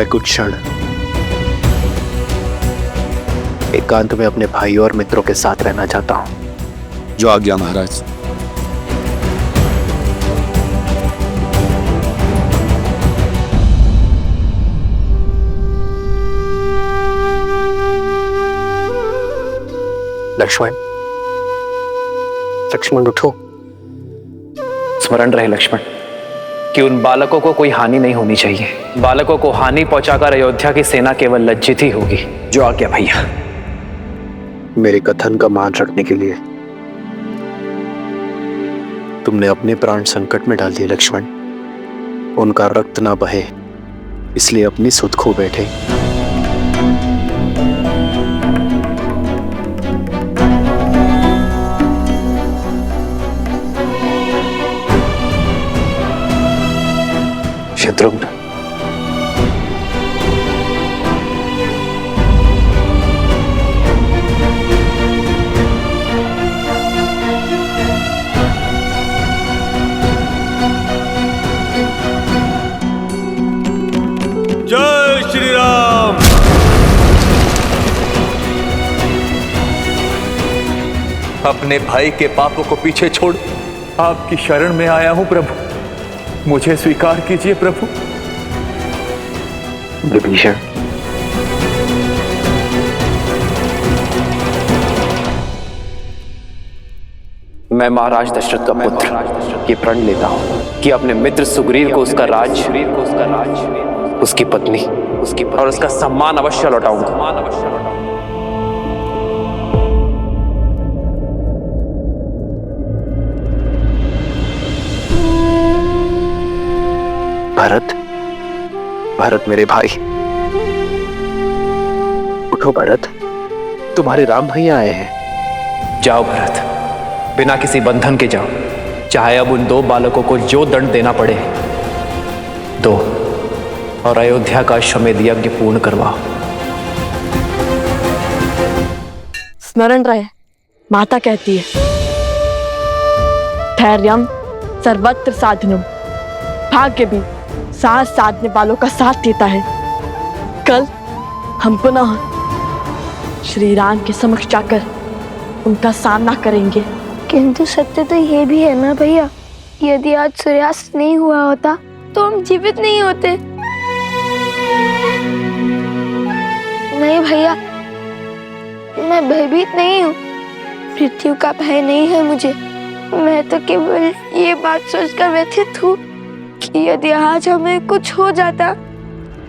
मैं कुछ क्षण एकांत में अपने भाइयों और मित्रों के साथ रहना चाहता हूं। जो आज्ञा महाराज। लक्ष्मण, लक्ष्मण उठो। स्मरण रहे लक्ष्मण कि उन बालकों को कोई हानि नहीं होनी चाहिए। बालकों को हानि पहुंचाकर अयोध्या की सेना केवल लज्जित ही होगी। जो आज्ञा भैया। मेरे कथन का मान रखने के लिए तुमने अपने प्राण संकट में डाल दिए लक्ष्मण। उनका रक्त ना बहे इसलिए अपनी सुध खो बैठे। शत्रुघ्न, जय श्री राम। अपने भाई के पापों को पीछे छोड़ आपकी शरण में आया हूं प्रभु, मुझे स्वीकार कीजिए प्रभु। विभीषण, मैं महाराज दशरथ का पुत्र ये प्रण लेता हूं कि अपने मित्र सुग्रीव को उसका राज, उसकी पत्नी और उसका सम्मान अवश्य लौटाऊंगा। भरत, भरत मेरे भाई, उठो भरत, तुम्हारे राम भैया आए हैं। जाओ भरत, बिना किसी बंधन के जाओ। चाहे अब उन दो बालकों को जो दंड देना पड़े दो, और अयोध्या का अश्वमेध यज्ञ पूर्ण करवाओ। स्मरण रहे, माता कहती है, धैर्यम सर्वत्र साधनम। भाग्य भी साथ साधने वालों का साथ देता है। कल हम पुनः श्री राम के समक्ष जाकर उनका सामना करेंगे। किंतु सत्य तो ये भी है ना भैया, यदि आज सूर्यास्त नहीं हुआ होता तो हम जीवित नहीं होते। नहीं भैया, मैं भयभीत नहीं हूँ, मृत्यु का भय नहीं है मुझे। मैं तो केवल ये बात सोचकर व्यथित हूँ कि यदि आज हमें कुछ हो जाता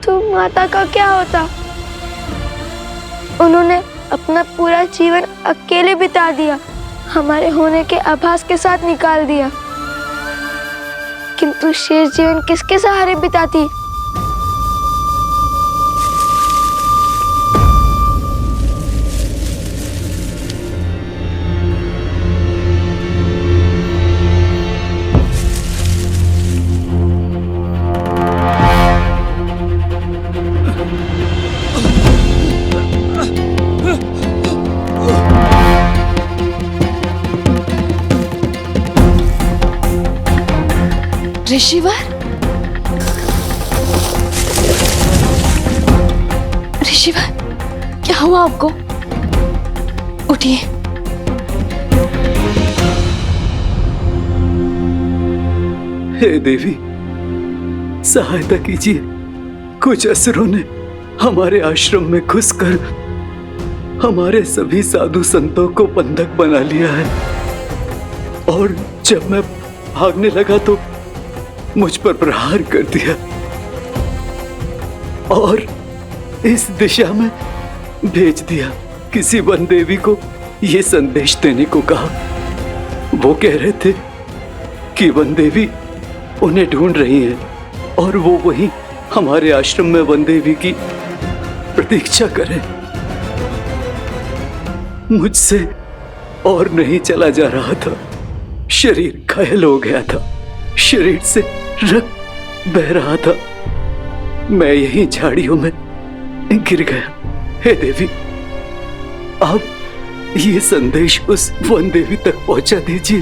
तो माता का क्या होता। उन्होंने अपना पूरा जीवन अकेले बिता दिया, हमारे होने के आभास के साथ निकाल दिया, किंतु शेष जीवन किसके सहारे बिताती। ऋषिवर, ऋषिवर, क्या हुआ आपको? उठिए। हे देवी, सहायता कीजिए। कुछ असुरों ने हमारे आश्रम में घुसकर हमारे सभी साधु संतों को बंधक बना लिया है, और जब मैं भागने लगा तो मुझ पर प्रहार कर दिया और इस दिशा में भेज दिया। किसी वन देवी को यह संदेश देने को कहा। वो कह रहे थे कि वन देवी उन्हें ढूंढ रही है और वो वहीं हमारे आश्रम में वन देवी की प्रतीक्षा करें। मुझसे और नहीं चला जा रहा था, शरीर घायल हो गया था, शरीर से रक्त बह रहा था, मैं यहीं झाड़ियों में गिर गया। हे देवी, आप ये संदेश उस वन देवी तक पहुंचा दीजिए।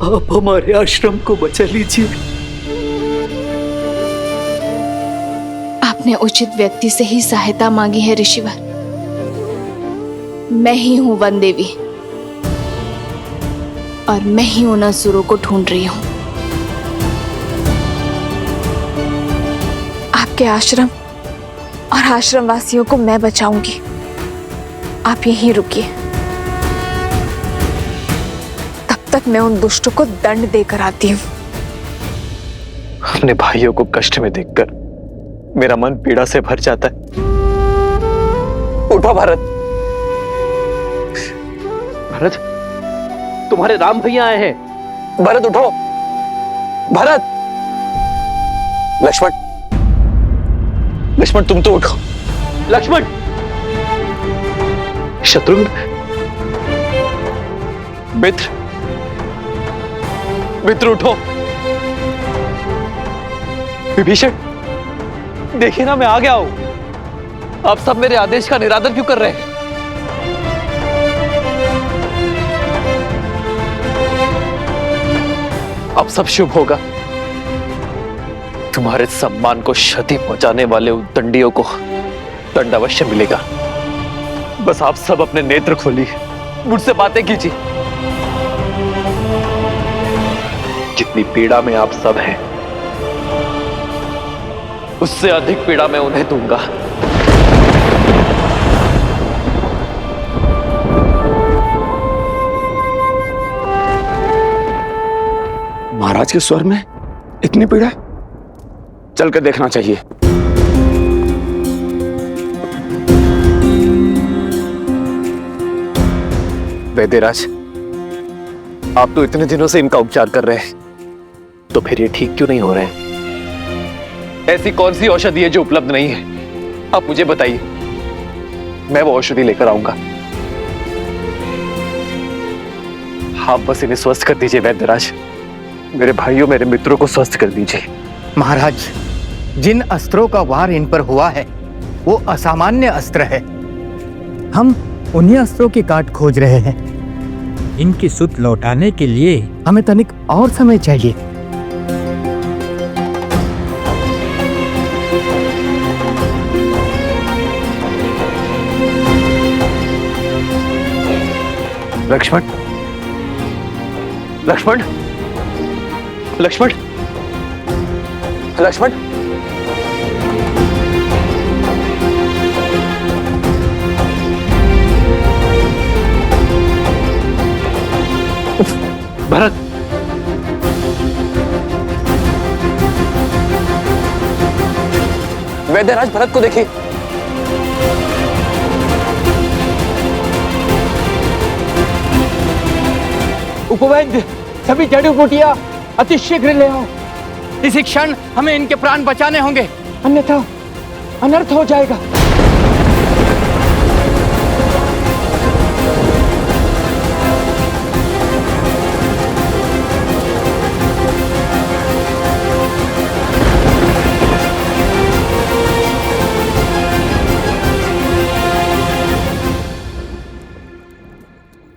आप हमारे आश्रम को बचा लीजिए। अपने उचित व्यक्ति से ही सहायता मांगी है ऋषिवर। मैं ही हूं वन देवी और मैं ही उन असुरों को ढूंढ रही हूं। आपके आश्रम और आश्रम वासियों को मैं बचाऊंगी। आप यहीं रुकिए, तब तक मैं उन दुष्टों को दंड देकर आती हूँ। अपने भाइयों को कष्ट में देखकर मेरा मन पीड़ा से भर जाता है। उठो भरत। भरत, तुम्हारे राम भैया आए हैं। भरत उठो। भरत। लक्ष्मण, लक्ष्मण तुम तो उठो। लक्ष्मण। शत्रुघ्न। मित्र, मित्र उठो। विभीषण, देखिए ना मैं आ गया हूं। आप सब मेरे आदेश का निरादर क्यों कर रहे हैं? अब सब शुभ होगा। तुम्हारे सम्मान को क्षति पहुंचाने वाले उद्दंडियों को दंड अवश्य मिलेगा। बस आप सब अपने नेत्र खोलिए, मुझसे बातें कीजिए। जितनी पीड़ा में आप सब हैं, उससे अधिक पीड़ा मैं उन्हें दूंगा। महाराज के स्वर में इतनी पीड़ा, चलकर देखना चाहिए। वैद्यराज, आप तो इतने दिनों से इनका उपचार कर रहे हैं, तो फिर ये ठीक क्यों नहीं हो रहे हैं? ऐसी कौन सी औषधि है जो उपलब्ध नहीं है? आप मुझे बताइए, मैं वो औषधि लेकर आऊंगा। आप बस इन्हें स्वस्थ कर दीजिए वैद्यराज। मेरे भाइयों, मेरे मित्रों को स्वस्थ कर दीजिए। महाराज, जिन अस्त्रों का वार इन पर हुआ है वो असामान्य अस्त्र है। हम उन्हीं अस्त्रों की काट खोज रहे हैं। इनकी सुध लौटाने के लिए हमें तनिक और समय चाहिए। लक्ष्मण, लक्ष्मण, लक्ष्मण, लक्ष्मण। भरत, वैद्यराज भरत को देखिए। उपवैद्य, सभी जड़ी बूटियां अति शीघ्र ले आओ। इसी क्षण हमें इनके प्राण बचाने होंगे, अन्यथा अनर्थ हो जाएगा।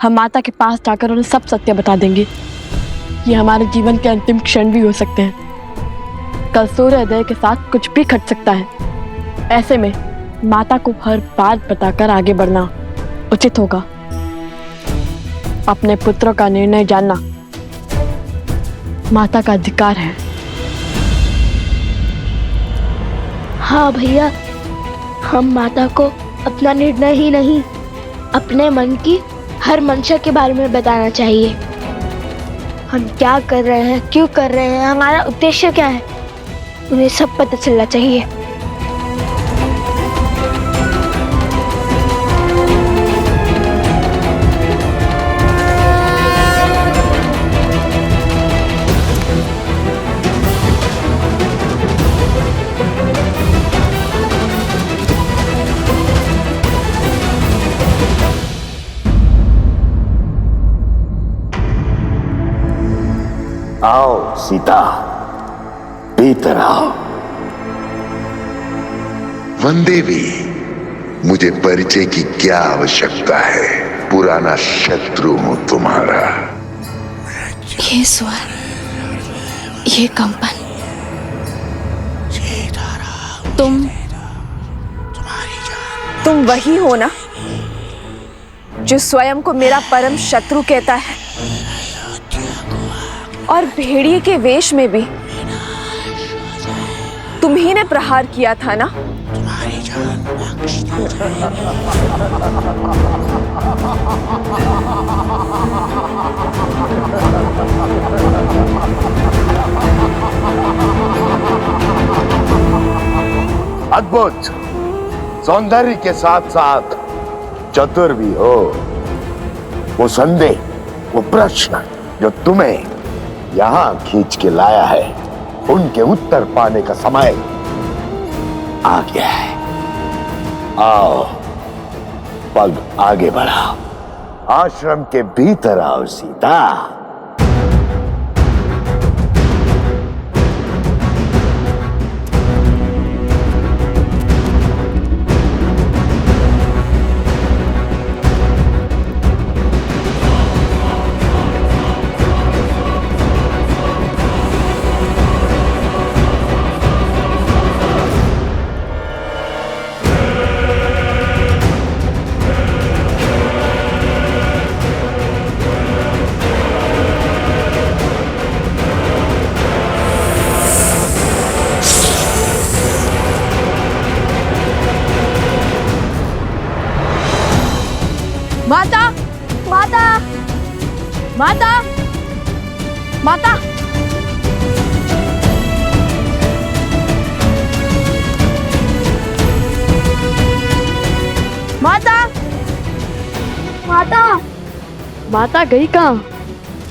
हम माता के पास जाकर उन्हें सब सत्य बता देंगे। ये हमारे जीवन के अंतिम क्षण भी हो सकते हैं। कल सूर्योदय के साथ कुछ भी घट सकता है। ऐसे में माता को हर बात बताकर आगे बढ़ना उचित होगा। अपने पुत्रों का निर्णय जानना माता का अधिकार है। हाँ भैया, हम माता को अपना निर्णय ही नहीं, अपने मन की हर मंशा के बारे में बताना चाहिए। हम क्या कर रहे हैं, क्यों कर रहे हैं, हमारा उद्देश्य क्या है, उन्हें सब पता चलना चाहिए। आओ सीता, भीतर आओ। वनदेवी, मुझे परिचय की क्या आवश्यकता है? पुराना शत्रु हूं तुम्हारा। ये स्वर, ये कंपन, तुम तुम वही हो ना जो स्वयं को मेरा परम शत्रु कहता है, और भेड़िए के वेश में भी तुम ही ने प्रहार किया था ना? अद्भुत सौंदर्य के साथ साथ चतुर भी हो। वो संदेह, वो प्रश्न जो तुम्हें यहां खींच के लाया है, उनके उत्तर पाने का समय आ गया है। आओ, पग आगे बढ़ाओ, आश्रम के भीतर आओ सीता। माता, माता, माता, माता, माता, माता, माता गई कहाँ?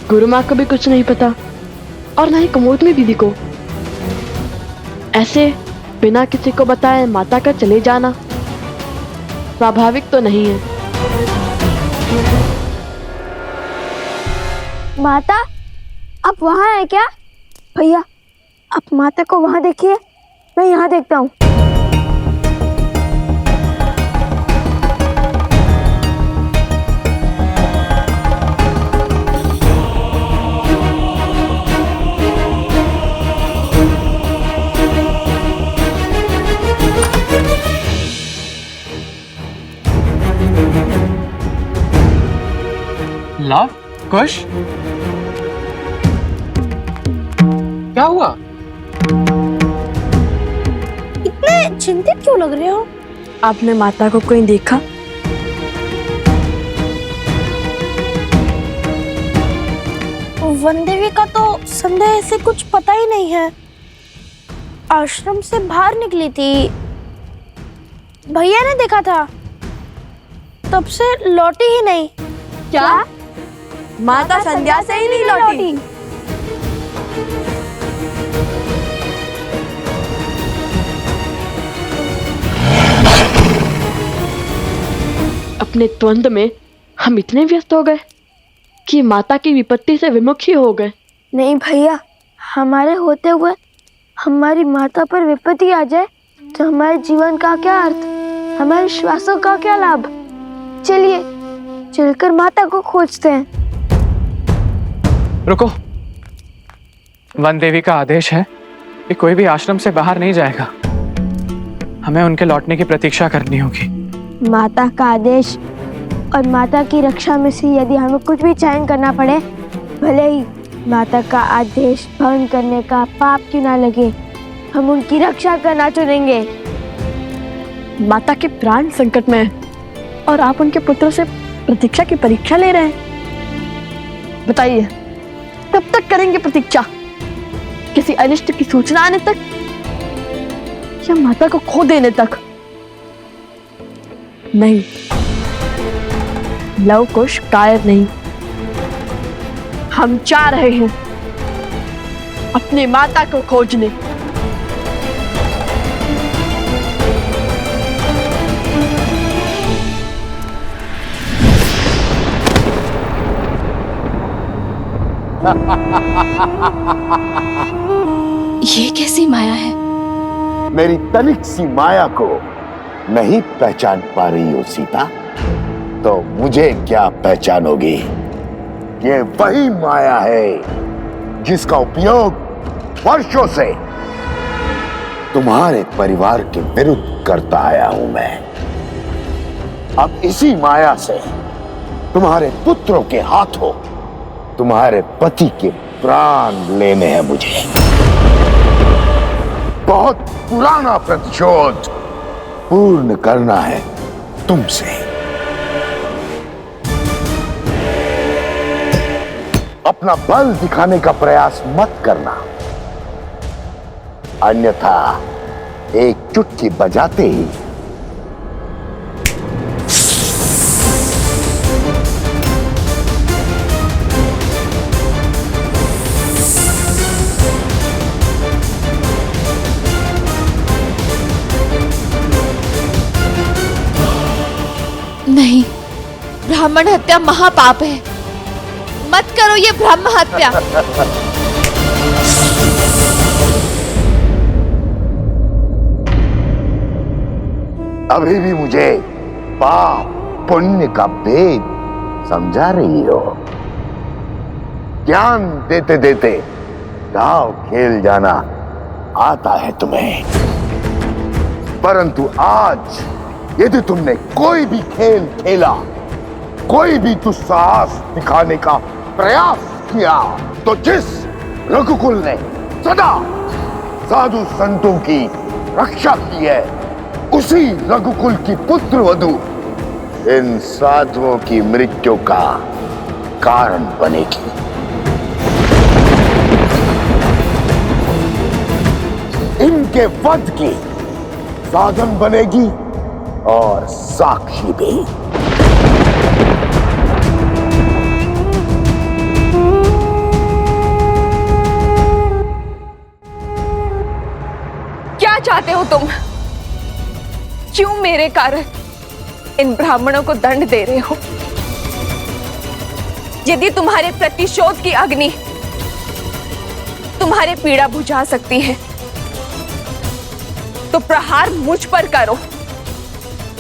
गुरु माँ को भी कुछ नहीं पता और ना ही कुमुद में दीदी को। ऐसे बिना किसी को बताए माता का चले जाना स्वाभाविक तो नहीं है। माता, आप वहाँ हैं क्या? भैया, आप माता को वहाँ देखिए, मैं यहाँ देखता हूँ। लव, कुश, क्या हुआ? इतने चिंतित क्यों लग रहे हो? आपने माता को कोई देखा? वनदेवी का तो संदेह से कुछ पता ही नहीं है। आश्रम से बाहर निकली थी, भैया ने देखा था, तब से लौटी ही नहीं। क्या? माता संध्या से ही नहीं लौटी? अपने द्वंद में हम इतने व्यस्त हो गए कि माता की विपत्ति से विमुख ही हो गए। नहीं भैया, हमारे होते हुए हमारी माता पर विपत्ति आ जाए तो हमारे जीवन का क्या अर्थ, हमारे श्वासों का क्या लाभ? चलिए चलकर माता को खोजते हैं। रुको, वन देवी का आदेश है कि कोई भी आश्रम से बाहर नहीं जाएगा। हमें उनके लौटने की प्रतीक्षा करनी होगी। माता का आदेश और माता की रक्षा में से यदि हमें कुछ भी चयन करना पड़े, भले ही माता का आदेश भंग करने का पाप क्यों ना लगे, हम उनकी रक्षा करना चुनेंगे। माता के प्राण संकट में हैं और आप उनके पुत्र से प्रतीक्षा की परीक्षा ले रहे हैं। बताइए, कब तक करेंगे प्रतीक्षा? किसी अनिष्ट की सूचना आने तक या माता को खो देने तक? नहीं, लव कुश कायर नहीं। हम जा रहे हैं अपनी माता को खोजने। ये कैसी माया है? मेरी तनिक सी माया को नहीं पहचान पा रही हो सीता, तो मुझे क्या पहचानोगी? ये वही माया है जिसका उपयोग वर्षों से तुम्हारे परिवार के विरुद्ध करता आया हूं मैं। अब इसी माया से तुम्हारे पुत्रों के हाथों तुम्हारे पति के प्राण लेने हैं मुझे। बहुत पुराना प्रतिशोध पूर्ण करना है तुमसे। अपना बल दिखाने का प्रयास मत करना, अन्यथा एक चुटकी बजाते ही नहीं, ब्राह्मण हत्या महापाप है। मत करो ये ब्रह्म हत्या। अभी भी मुझे पाप पुण्य का भेद समझा रही हो। ज्ञान देते देते दाव खेल जाना आता है तुम्हें, परंतु आज यदि तुमने कोई भी खेल खेला, कोई भी दुस्साहस दिखाने का प्रयास किया, तो जिस रघुकुल ने सदा साधु संतों की रक्षा की है, उसी रघुकुल की पुत्र वधू इन साधुओं की मृत्यु का कारण बनेगी। इनके वध की साधन बनेगी और साक्षी भी। क्या चाहते हो तुम? क्यों मेरे कारण इन ब्राह्मणों को दंड दे रहे हो? यदि तुम्हारे प्रतिशोध की अग्नि तुम्हारे पीड़ा बुझा सकती है, तो प्रहार मुझ पर करो।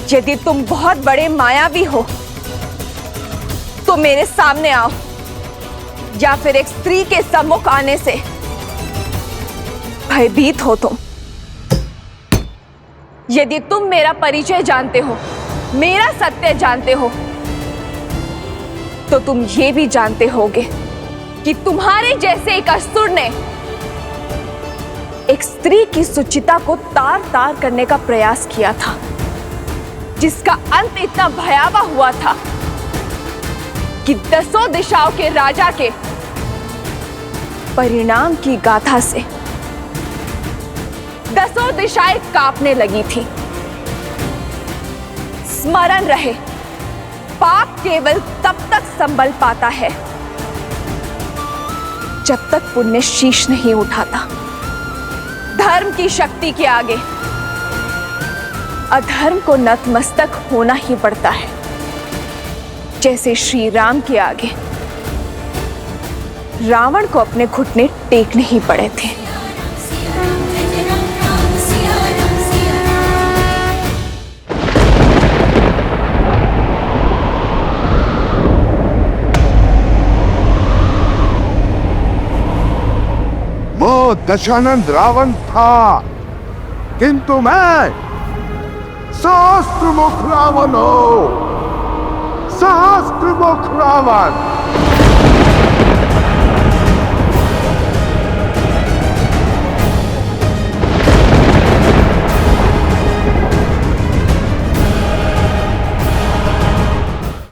यदि तुम बहुत बड़े मायावी हो, तो मेरे सामने आओ, या फिर एक स्त्री के सम्मुख आने से भयभीत हो तुम। यदि तुम मेरा परिचय जानते हो, मेरा सत्य जानते हो, तो तुम ये भी जानते होगे कि तुम्हारे जैसे एक असुर ने एक स्त्री की सुचिता को तार तार करने का प्रयास किया था, जिसका अंत इतना भयावह हुआ था कि 10 दिशाओं के राजा के परिणाम की गाथा से 10 दिशाएं कांपने लगी थी। स्मरण रहे, पाप केवल तब तक संभल पाता है जब तक पुण्य शीश नहीं उठाता। धर्म की शक्ति के आगे अधर्म को नतमस्तक होना ही पड़ता है, जैसे श्री राम के आगे रावण को अपने घुटने टेकने ही पड़े थे। वो दशानंद रावण था, किंतु मैं सहस्त्र मुख रावण हूं। सहस्त्र मुख रावण।